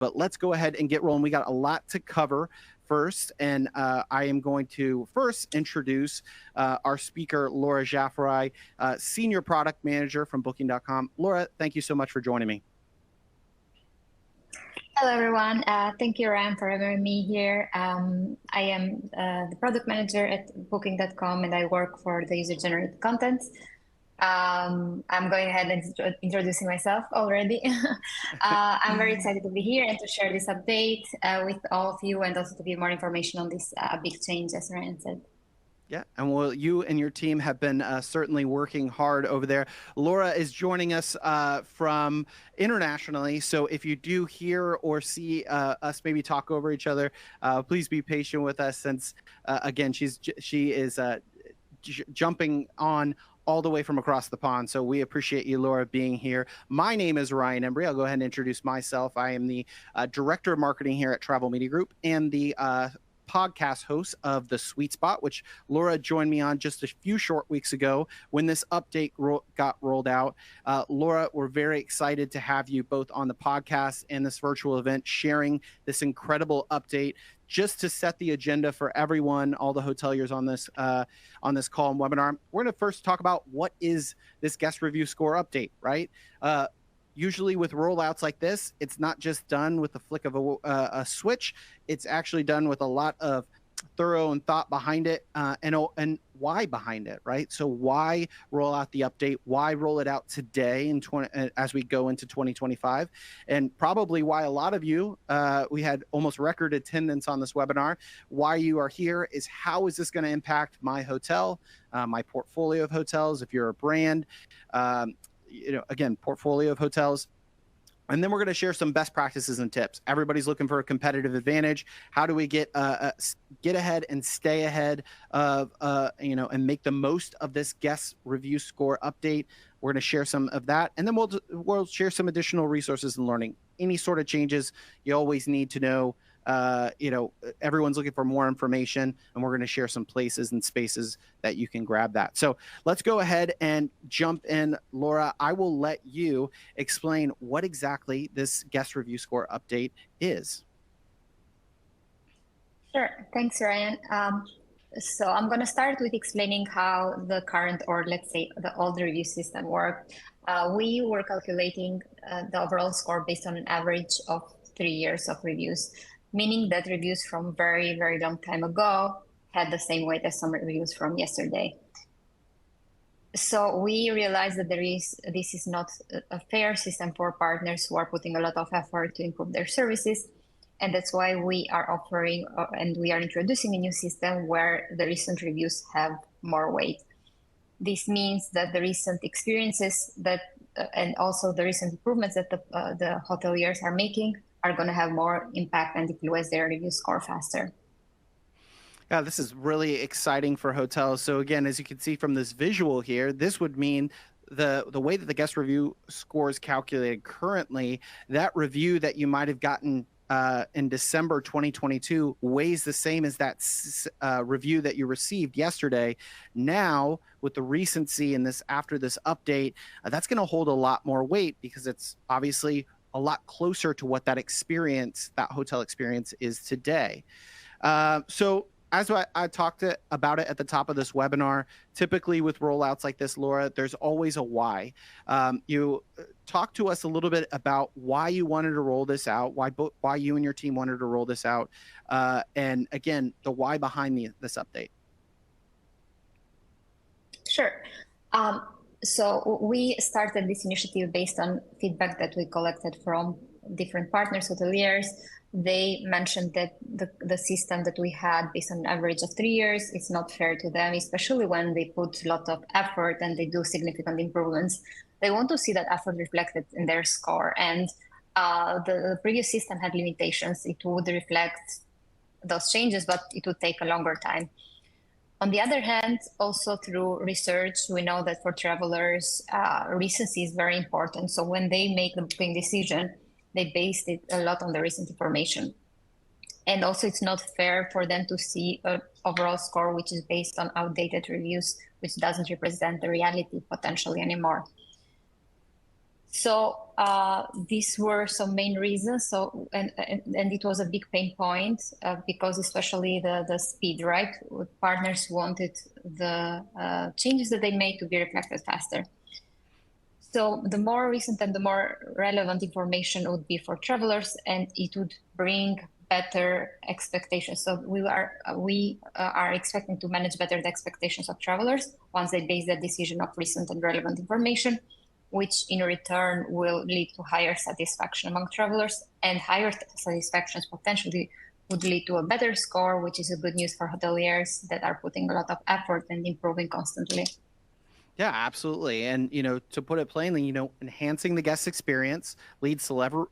But let's go ahead and get rolling. We got a lot to cover first, and I am going to first introduce our speaker, Laura Xhaferaj, Senior Product Manager from Booking.com. Laura, thank you so much for joining me. Hello, everyone. Thank you, Ryan, for having me here. I am the product manager at Booking.com, and I work for the user-generated content. I'm going ahead and introducing myself already. I'm very excited to be here and to share this update with all of you, and also to give more information on this big change, as Ryan said. Yeah, and well, you and your team have been certainly working hard over there. Laura is joining us from internationally, so if you do hear or see us maybe talk over each other, please be patient with us, since again, she is jumping on all the way from across the pond. So we appreciate you, Laura, being here. My name is Ryan Embree. I'll go ahead and introduce myself. I am the Director of Marketing here at Travel Media Group and the podcast host of The Sweet Spot, which Laura joined me on just a few short weeks ago when this update got rolled out. Laura, we're very excited to have you both on the podcast and this virtual event sharing this incredible update. Just to set the agenda for everyone, all the hoteliers on this call and webinar, we're going to first talk about what is this guest review score update, right? Usually with rollouts like this, it's not just done with the flick of a switch. It's actually done with a lot of thorough and thought behind it, and why behind it, right? So why roll out the update? Why roll it out today as we go into 2025? And probably why a lot of you, we had almost record attendance on this webinar. Why you are here is, how is this going to impact my hotel, my portfolio of hotels? If you're a brand, again, portfolio of hotels. And then we're going to share some best practices and tips. Everybody's looking for a competitive advantage. How do we get ahead and stay ahead of, and make the most of this guest review score update? We're going to share some of that, and then we'll share some additional resources and learning. Any sort of changes, you always need to know. Everyone's looking for more information, and we're going to share some places and spaces that you can grab that. So let's go ahead and jump in. Laura, I will let you explain what exactly this guest review score update is. Sure. Thanks, Ryan. So I'm going to start with explaining how the current, or let's say the old review system worked. We were calculating the overall score based on an average of 3 years of reviews, meaning that reviews from very, very long time ago had the same weight as some reviews from yesterday. So we realized that this is not a fair system for partners who are putting a lot of effort to improve their services. And that's why we are offering and we are introducing a new system where the recent reviews have more weight. This means that the recent experiences and also the recent improvements that the hoteliers are making are going to have more impact and influence their review score faster. Yeah, this is really exciting for hotels. So again, as you can see from this visual here, this would mean the way that the guest review score is calculated currently, that review that you might have gotten in December 2022 weighs the same as that review that you received yesterday. Now, with the recency in this, after this update, that's going to hold a lot more weight, because it's obviously a lot closer to what that experience, that hotel experience, is today. So as I talked about it at the top of this webinar, typically with rollouts like this, Laura, there's always a why. You talk to us a little bit about why you wanted to roll this out, why you and your team wanted to roll this out, and again, the why behind this update. Sure. So we started this initiative based on feedback that we collected from different partners, hoteliers. They mentioned that the system that we had based on an average of 3 years is not fair to them, especially when they put a lot of effort and they do significant improvements. They want to see that effort reflected in their score. And the previous system had limitations. It would reflect those changes, but it would take a longer time. On the other hand, also through research, we know that for travelers, recency is very important. So when they make the booking decision, they based it a lot on the recent information. And also, it's not fair for them to see an overall score which is based on outdated reviews, which doesn't represent the reality potentially anymore. So these were some main reasons. So, and it was a big pain point because especially the speed, right? Partners wanted the changes that they made to be reflected faster. So the more recent and the more relevant information would be for travelers, and it would bring better expectations. So we are expecting to manage better the expectations of travelers once they base their decision of recent and relevant information, which in return will lead to higher satisfaction among travelers, and higher satisfactions potentially would lead to a better score, which is a good news for hoteliers that are putting a lot of effort and improving constantly. Yeah, absolutely. And, to put it plainly, enhancing the guest experience leads to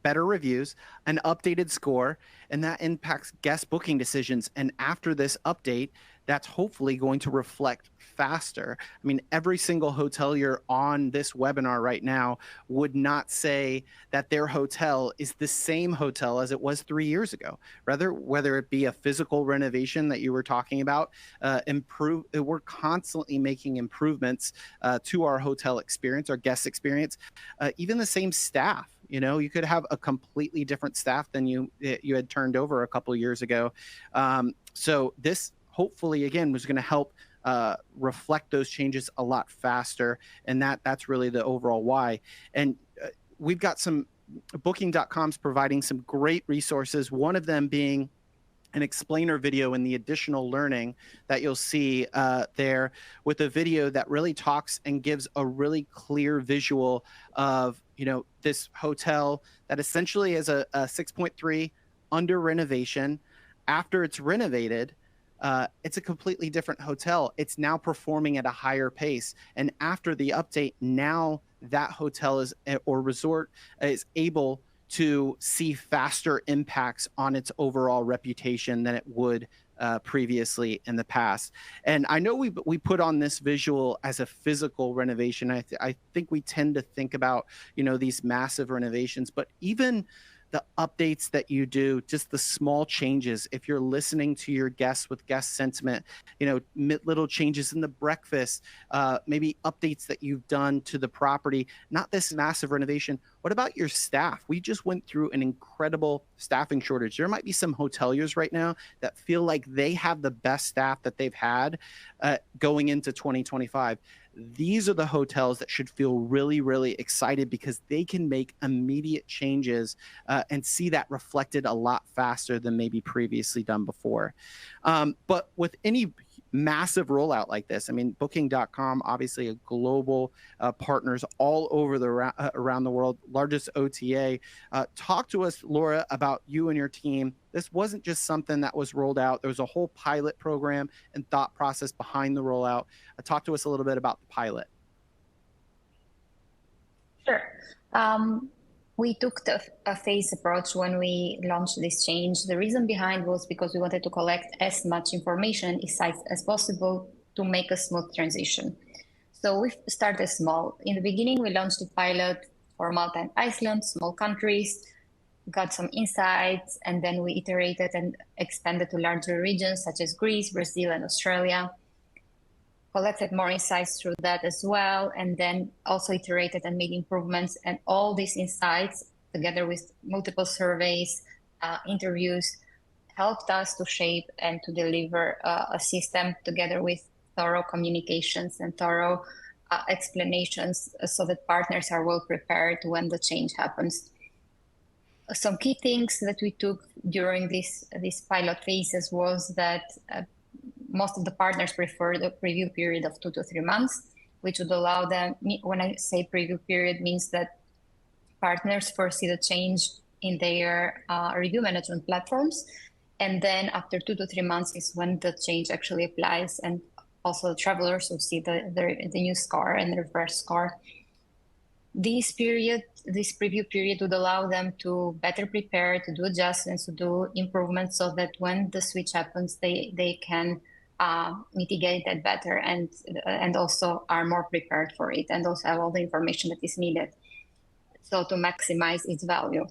better reviews, an updated score, and that impacts guest booking decisions. And after this update, that's hopefully going to reflect faster. I mean, every single hotelier on this webinar right now would not say that their hotel is the same hotel as it was 3 years ago. Rather, whether it be a physical renovation that you were talking about, we're constantly making improvements to our hotel experience, our guest experience, even the same staff. You could have a completely different staff than you had turned over a couple years ago. So this hopefully, again, was going to help reflect those changes a lot faster. And that's really the overall why. And we've got some Booking.com's providing some great resources, one of them being an explainer video and the additional learning that you'll see there, with a video that really talks and gives a really clear visual of, this hotel that essentially is a 6.3 under renovation. After it's renovated, it's a completely different hotel. It's now performing at a higher pace. And after the update, now that hotel or resort is able to see faster impacts on its overall reputation than it would previously in the past. And I know we put on this visual as a physical renovation. I think we tend to think about, these massive renovations, but even the updates that you do, just the small changes, if you're listening to your guests with guest sentiment, little changes in the breakfast, maybe updates that you've done to the property, not this massive renovation. What about your staff? We just went through an incredible staffing shortage. There might be some hoteliers right now that feel like they have the best staff that they've had going into 2025. These are the hotels that should feel really, really excited because they can make immediate changes and see that reflected a lot faster than maybe previously done before. But with any massive rollout like this, I mean, Booking.com, obviously a global partners all over around the world, largest OTA. Talk to us, Laura, about you and your team. This wasn't just something that was rolled out. There was a whole pilot program and thought process behind the rollout. Talk to us a little bit about the pilot. Sure. We took a phased approach when we launched this change. The reason behind was because we wanted to collect as much information as possible to make a smooth transition. So we started small. In the beginning, we launched the pilot for Malta and Iceland, small countries, got some insights, and then we iterated and expanded to larger regions such as Greece, Brazil, and Australia. Collected more insights through that as well, and then also iterated and made improvements. And all these insights, together with multiple surveys, interviews, helped us to shape and to deliver a system together with thorough communications and thorough explanations so that partners are well prepared when the change happens. Some key things that we took during this pilot phases was that most of the partners preferred a preview period of 2 to 3 months, which would allow them, when I say preview period, means that partners foresee the change in their review management platforms. And then after 2 to 3 months is when the change actually applies. And also the travelers will see the new score and the refresh score. This preview period would allow them to better prepare, to do adjustments, to do improvements so that when the switch happens, they can mitigate that better and also are more prepared for it and also have all the information that is needed. So to maximize its value.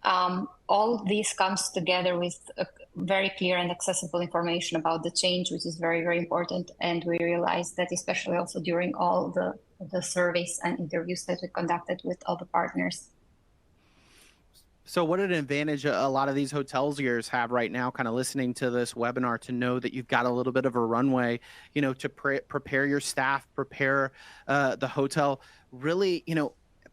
All this comes together with a very clear and accessible information about the change, which is very, very important. And we realized that especially also during all the the surveys and interviews that we conducted with all the partners. So, what an advantage a lot of these hoteliers have right now, kind of listening to this webinar, to know that you've got a little bit of a runway, to prepare your staff, prepare the hotel. Really,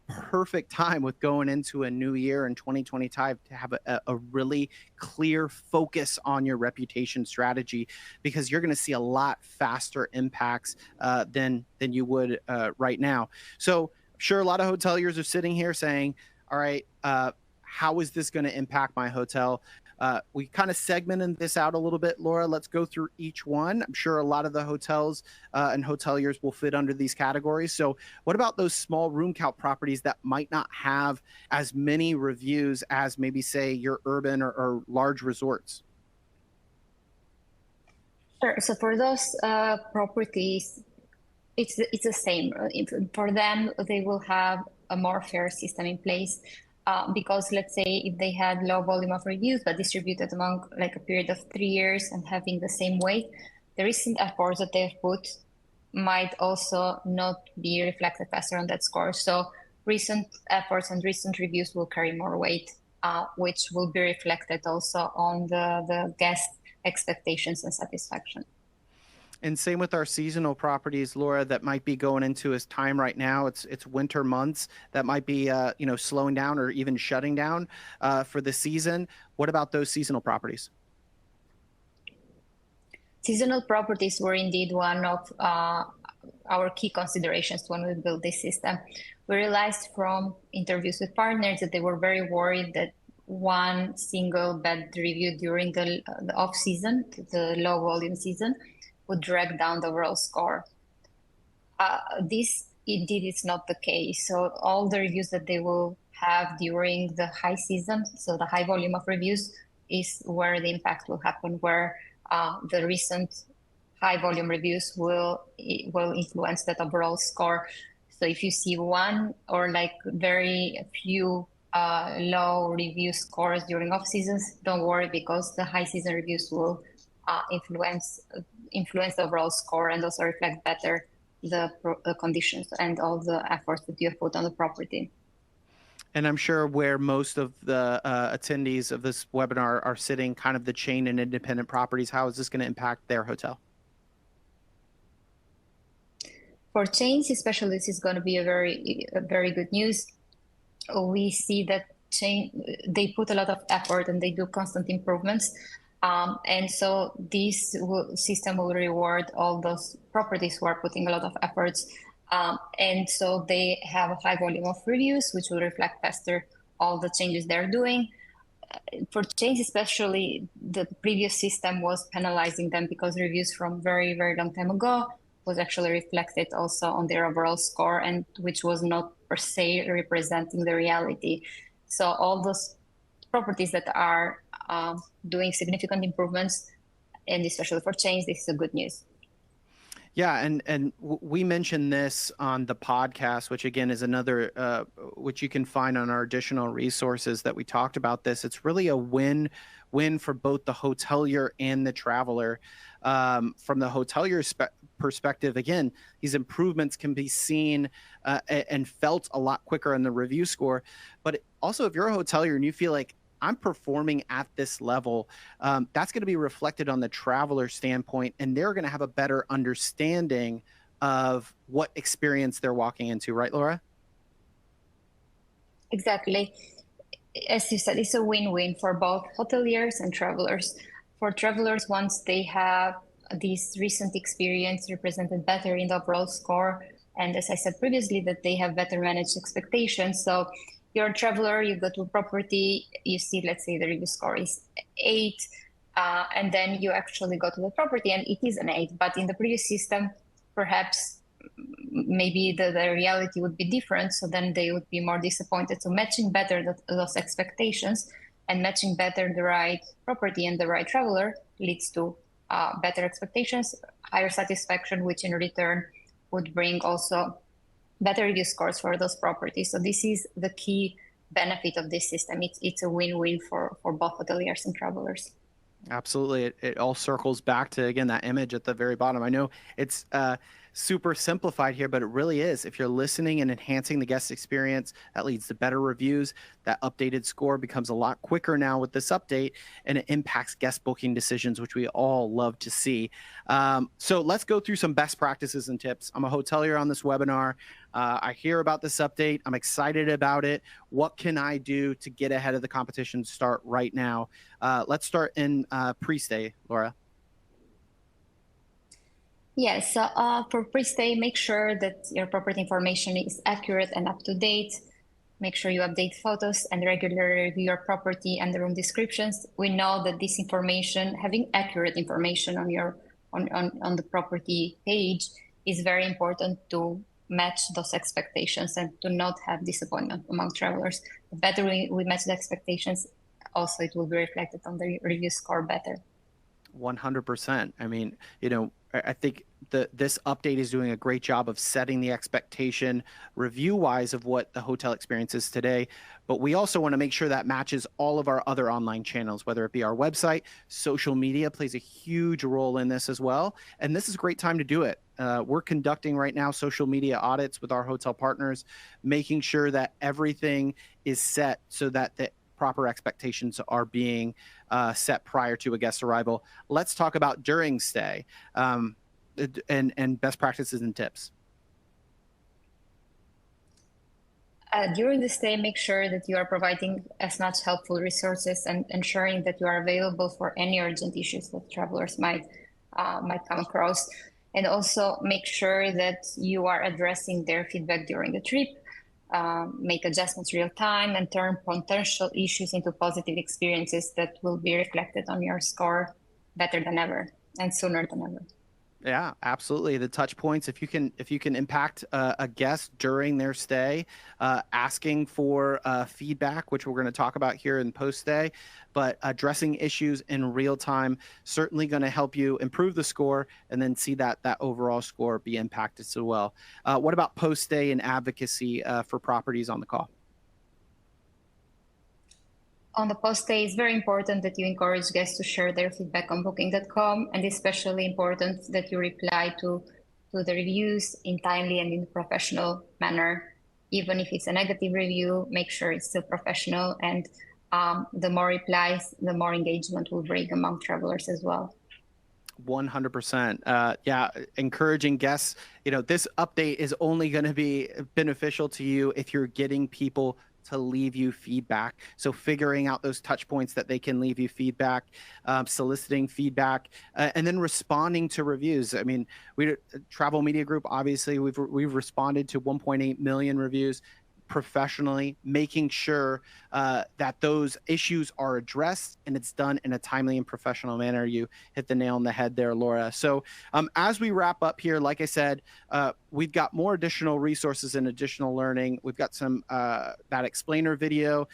perfect time with going into a new year in 2025 to have a really clear focus on your reputation strategy, because you're going to see a lot faster impacts than you would right now. So, I'm sure a lot of hoteliers are sitting here saying, all right, how is this going to impact my hotel? We kind of segmented this out a little bit, Laura. Let's go through each one. I'm sure a lot of the hotels and hoteliers will fit under these categories. So, what about those small room count properties that might not have as many reviews as maybe, say, your urban or large resorts? Sure. So for those properties, it's the same. For them, they will have a more fair system in place. Because let's say if they had low volume of reviews but distributed among like a period of 3 years and having the same weight, the recent efforts that they've put might also not be reflected faster on that score. So recent efforts and recent reviews will carry more weight, which will be reflected also on the guest expectations and satisfaction. And same with our seasonal properties, Laura, that might be going into its time right now. It's winter months that might be slowing down or even shutting down for the season. What about those seasonal properties? Seasonal properties were indeed one of our key considerations when we built this system. We realized from interviews with partners that they were very worried that one single bad review during the off season, the low volume season, would drag down the overall score. This indeed is not the case. So all the reviews that they will have during the high season, so the high volume of reviews, is where the impact will happen, where the recent high volume reviews will influence that overall score. So if you see one or like very few low review scores during off seasons, don't worry, because the high season reviews will influence the overall score and also reflect better the conditions and all the efforts that you have put on the property. And I'm sure where most of the attendees of this webinar are sitting, kind of the chain and independent properties, how is this going to impact their hotel? For chains, especially, this is going to be a very good news. We see that they put a lot of effort and they do constant improvements. And so this system will reward all those properties who are putting a lot of efforts. And so they have a high volume of reviews, which will reflect faster all the changes they're doing. For chains especially, the previous system was penalizing them because reviews from very, very long time ago was actually reflected also on their overall score, and which was not per se representing the reality. So all those properties that are doing significant improvements, and especially for chains, this is a good news. Yeah, and we mentioned this on the podcast, which again is another which you can find on our additional resources that we talked about this. It's really a win for both the hotelier and the traveler. From the hotelier's perspective, again, these improvements can be seen and felt a lot quicker in the review score. But also, if you're a hotelier and you feel like I'm performing at this level, that's going to be reflected on the traveler standpoint, and they're going to have a better understanding of what experience they're walking into, right, Laura? Exactly. As you said, it's a win-win for both hoteliers and travelers. For travelers, once they have this recent experience represented better in the overall score, and as I said previously, that they have better managed expectations. So you're a traveler, you go to a property, you see, let's say the review score is 8, and then you actually go to the property and it is an 8. But in the previous system, perhaps maybe the reality would be different. So then they would be more disappointed. So matching better those expectations and matching better the right property and the right traveler leads to better expectations, higher satisfaction, which in return would bring also better review scores for those properties. So this is the key benefit of this system. It's a win-win for both hoteliers and travelers. Absolutely. It all circles back to, again, that image at the very bottom. I know it's super simplified here, but it really is. If you're listening and enhancing the guest experience, that leads to better reviews. That updated score becomes a lot quicker now with this update, and it impacts guest booking decisions, which we all love to see. So let's go through some best practices and tips. I'm a hotelier on this webinar. I hear about this update. I'm excited about it. What can I do to get ahead of the competition? Start right now. Let's start in pre-stay, Laura. Yes, so for pre-stay, make sure that your property information is accurate and up to date. Make sure you update photos and regularly review your property and the room descriptions. We know that this information, having accurate information on your on the property page, is very important to match those expectations and to not have disappointment among travelers. The better we match the expectations, also it will be reflected on the review score better. 100%. I mean, I think this update is doing a great job of setting the expectation review-wise of what the hotel experience is today. But we also want to make sure that matches all of our other online channels, whether it be our website. Social media plays a huge role in this as well. And this is a great time to do it. We're conducting right now social media audits with our hotel partners, making sure that everything is set so that the proper expectations are being set prior to a guest arrival. Let's talk about during stay and best practices and tips. During the stay, make sure that you are providing as much helpful resources and ensuring that you are available for any urgent issues that travelers might come across. And also make sure that you are addressing their feedback during the trip. Make adjustments real time and turn potential issues into positive experiences that will be reflected on your score better than ever and sooner than ever. Yeah, absolutely. The touch points, if you can impact a guest during their stay, asking for feedback, which we're going to talk about here in post stay, but addressing issues in real time, certainly going to help you improve the score and then see that overall score be impacted as well. What about post stay and advocacy for properties on the call? On the post stay, it's very important that you encourage guests to share their feedback on booking.com, and especially important that you reply to the reviews in timely and in a professional manner. Even if it's a negative review, make sure it's still professional, and the more replies, the more engagement will bring among travelers as well. 100%. Yeah, encouraging guests. This update is only going to be beneficial to you if you're getting people to leave you feedback. So figuring out those touch points that they can leave you feedback, soliciting feedback, and then responding to reviews. I mean, Travel Media Group, obviously, we've responded to 1.8 million reviews professionally, making sure that those issues are addressed and it's done in a timely and professional manner. You hit the nail on the head there, Laura. So as we wrap up here, like I said, we've got more additional resources and additional learning. We've got some that explainer video,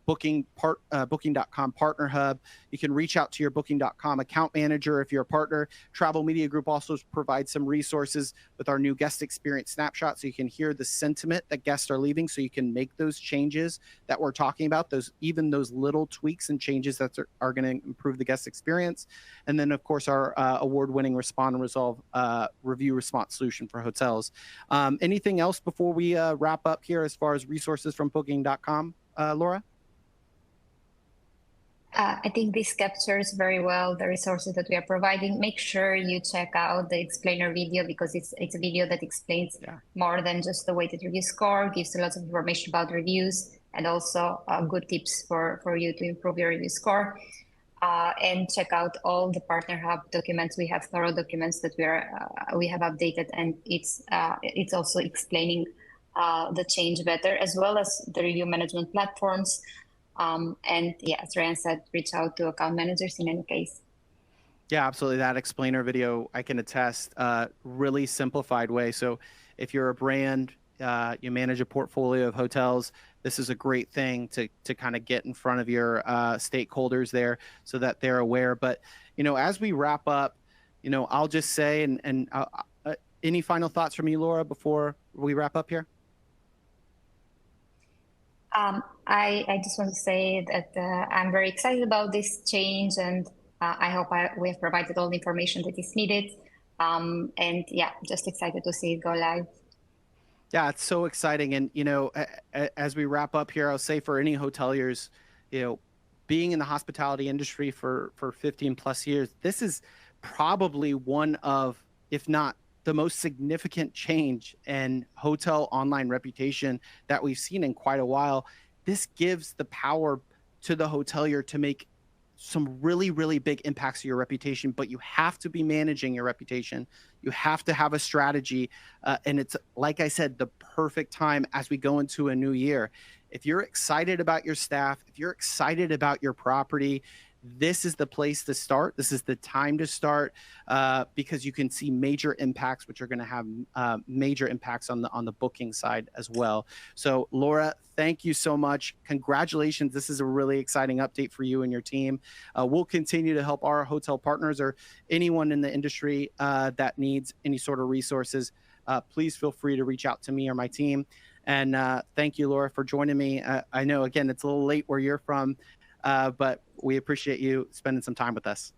booking.com partner hub. You can reach out to your booking.com account manager if you're a partner. Travel Media Group also provides some resources with our new guest experience snapshot, so you can hear the sentiment that guests are leaving, so you can make those changes that we're talking about, even those little tweaks and changes that are going to improve the guest experience. And then, of course, our award-winning Respond and Resolve review response solution for hotels. Anything else before we wrap up here as far as resources from booking.com, Laura? I think this captures very well the resources that we are providing. Make sure you check out the explainer video, because it's a video that explains more than just the weighted review score, gives a lot of information about reviews, and also good tips for you to improve your review score. And check out all the Partner Hub documents. We have thorough documents that we have updated, and it's also explaining the change better, as well as the review management platforms. And yeah, as Ryan said, reach out to account managers in any case. Yeah, absolutely. That explainer video, I can attest, really simplified way. So if you're a brand, you manage a portfolio of hotels, this is a great thing to kind of get in front of your stakeholders there so that they're aware. But, as we wrap up, I'll just say, and any final thoughts from you, Laura, before we wrap up here? I just want to say that I'm very excited about this change, and I hope we have provided all the information that is needed. And yeah, just excited to see it go live. Yeah, it's so exciting. And, as we wrap up here, I'll say for any hoteliers, you know, being in the hospitality industry for 15 plus years, this is probably one of, if not the most significant change in hotel online reputation that we've seen in quite a while. This gives the power to the hotelier to make some really, really big impacts to your reputation, but you have to be managing your reputation. You have to have a strategy and it's, like I said, the perfect time as we go into a new year. If you're excited about your staff, if you're excited about your property, this is the place to start. This is the time to start because you can see major impacts, which are going to have major impacts on the booking side as well. So, Laura, thank you so much. Congratulations. This is a really exciting update for you and your team. We'll continue to help our hotel partners or anyone in the industry that needs any sort of resources. Please feel free to reach out to me or my team. And thank you, Laura, for joining me. I know, again, it's a little late where you're from, but we appreciate you spending some time with us.